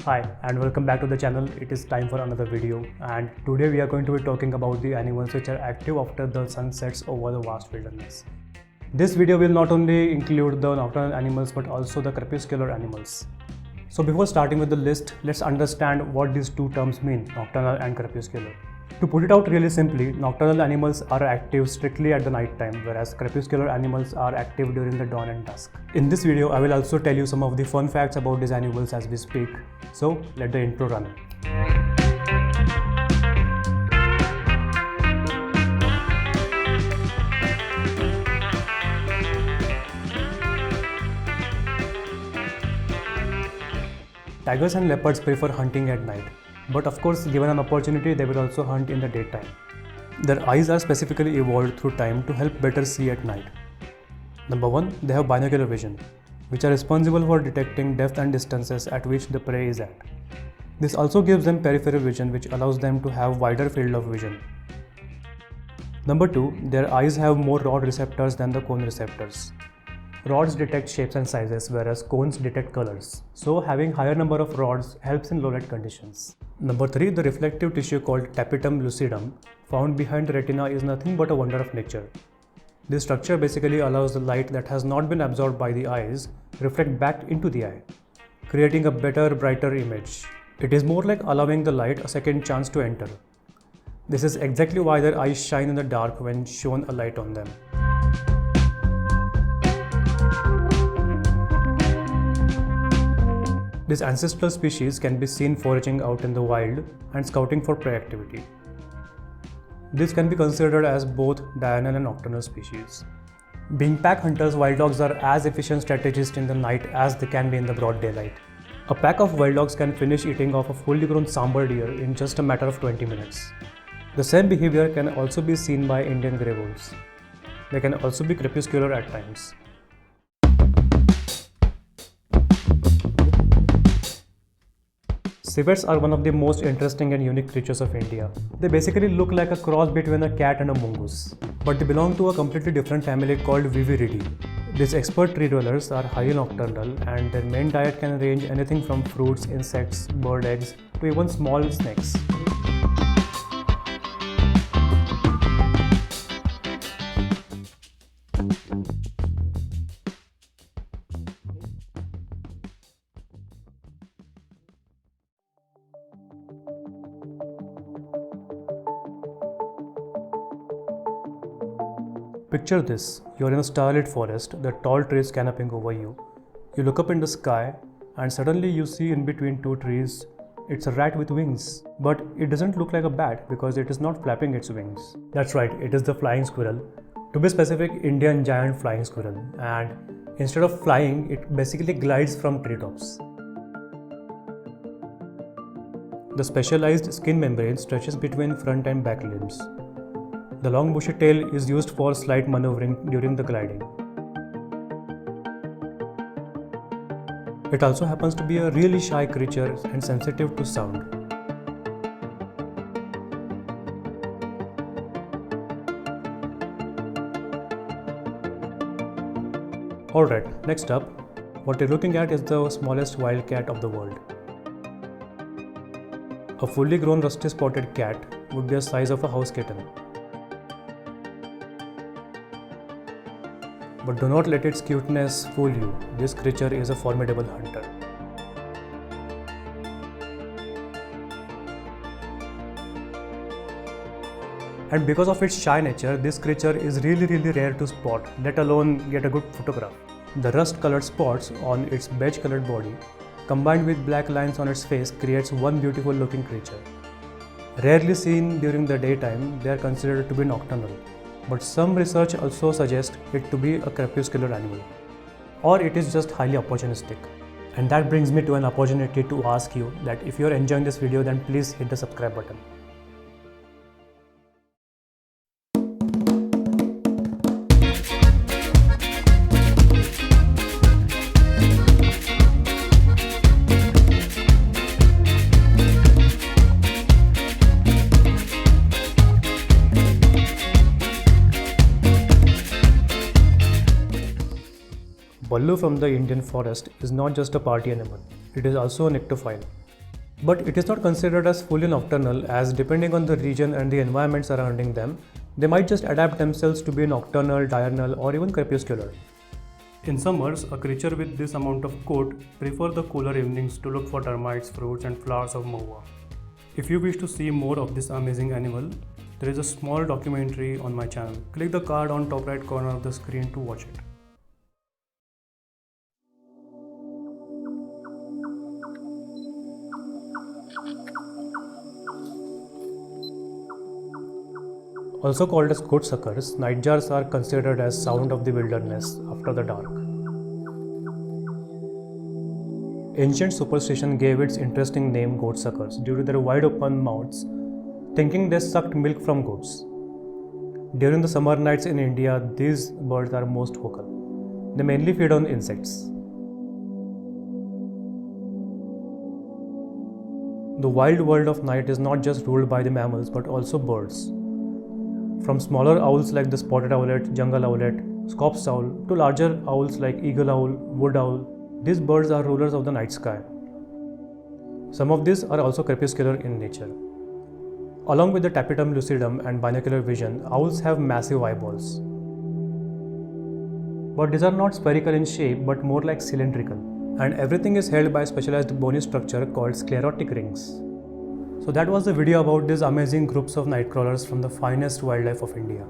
Hi and welcome back to the channel. It is time for another video, and today we are going to be talking about the animals which are active after the sun sets over the vast wilderness. This video will not only include the nocturnal animals but also the crepuscular animals. So before starting with the list, let's understand what these two terms mean, nocturnal and crepuscular. To put it out really simply, nocturnal animals are active strictly at the night time, whereas crepuscular animals are active during the dawn and dusk. In this video, I will also tell you some of the fun facts about these animals as we speak. So let the intro run. Tigers and leopards prefer hunting at night. But of course, given an opportunity, they will also hunt in the daytime. Their eyes are specifically evolved through time to help better see at night. Number 1, they have binocular vision, which are responsible for detecting depth and distances at which the prey is at. This also gives them peripheral vision, which allows them to have wider field of vision. Number 2, their eyes have more rod receptors than the cone receptors. Rods detect shapes and sizes, whereas cones detect colors. So having higher number of rods helps in low light conditions. Number 3, the reflective tissue called tapetum lucidum found behind the retina is nothing but a wonder of nature. This structure basically allows the light that has not been absorbed by the eyes reflect back into the eye, creating a better, brighter image. It is more like allowing the light a second chance to enter. This is exactly why their eyes shine in the dark when shown a light on them. This ancestral species can be seen foraging out in the wild and scouting for prey activity. This can be considered as both diurnal and nocturnal species. Being pack hunters, wild dogs are as efficient strategists in the night as they can be in the broad daylight. A pack of wild dogs can finish eating off a fully grown sambar deer in just a matter of 20 minutes. The same behavior can also be seen by Indian grey wolves. They can also be crepuscular at times. Civets are one of the most interesting and unique creatures of India. They basically look like a cross between a cat and a mongoose. But they belong to a completely different family called Viviridae. These expert tree dwellers are highly nocturnal, and their main diet can range anything from fruits, insects, bird eggs to even small snakes. Picture this, you're in a starlit forest, the tall trees canopying over you. You look up in the sky and suddenly you see in between two trees, it's a rat with wings. But it doesn't look like a bat because it is not flapping its wings. That's right, it is the flying squirrel. To be specific, Indian giant flying squirrel. And instead of flying, it basically glides from treetops. The specialized skin membrane stretches between front and back limbs. The long bushy tail is used for slight maneuvering during the gliding. It also happens to be a really shy creature and sensitive to sound. Alright, next up, what you're looking at is the smallest wild cat of the world. A fully grown rusty spotted cat would be the size of a house kitten. But do not let its cuteness fool you. This creature is a formidable hunter. And because of its shy nature, this creature is really rare to spot, let alone get a good photograph. The rust-colored spots on its beige-colored body, combined with black lines on its face, creates one beautiful looking creature. Rarely seen during the daytime, they are considered to be nocturnal. But some research also suggests it to be a crepuscular animal. Or it is just highly opportunistic. And that brings me to an opportunity to ask you that if you are enjoying this video, then please hit the subscribe button. Ballu from the Indian forest is not just a party animal, it is also a nyctophile. But it is not considered as fully nocturnal, as depending on the region and the environment surrounding them, they might just adapt themselves to be nocturnal, diurnal, or even crepuscular. In summers, a creature with this amount of coat prefer the cooler evenings to look for termites, fruits, and flowers of maua. If you wish to see more of this amazing animal, there is a small documentary on my channel. Click the card on top right corner of the screen to watch it. Also called as goatsuckers, nightjars are considered as sound of the wilderness after the dark. Ancient superstition gave its interesting name goatsuckers due to their wide open mouths, thinking they sucked milk from goats. During the summer nights in India, these birds are most vocal. They mainly feed on insects. The wild world of night is not just ruled by the mammals but also birds. From smaller owls like the spotted owlet, jungle owlet, Scops owl, to larger owls like eagle owl, wood owl, these birds are rulers of the night sky. Some of these are also crepuscular in nature. Along with the tapetum lucidum and binocular vision, owls have massive eyeballs. But these are not spherical in shape but more like cylindrical. And everything is held by a specialized bony structure called sclerotic rings. So that was the video about these amazing groups of nightcrawlers from the finest wildlife of India.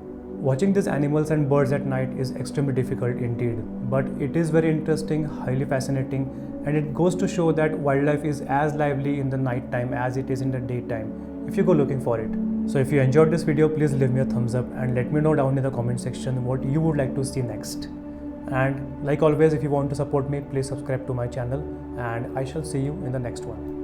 Watching these animals and birds at night is extremely difficult indeed, but it is very interesting, highly fascinating, and it goes to show that wildlife is as lively in the night time as it is in the daytime if you go looking for it. So if you enjoyed this video, please leave me a thumbs up and let me know down in the comment section what you would like to see next. And like always, if you want to support me, please subscribe to my channel, and I shall see you in the next one.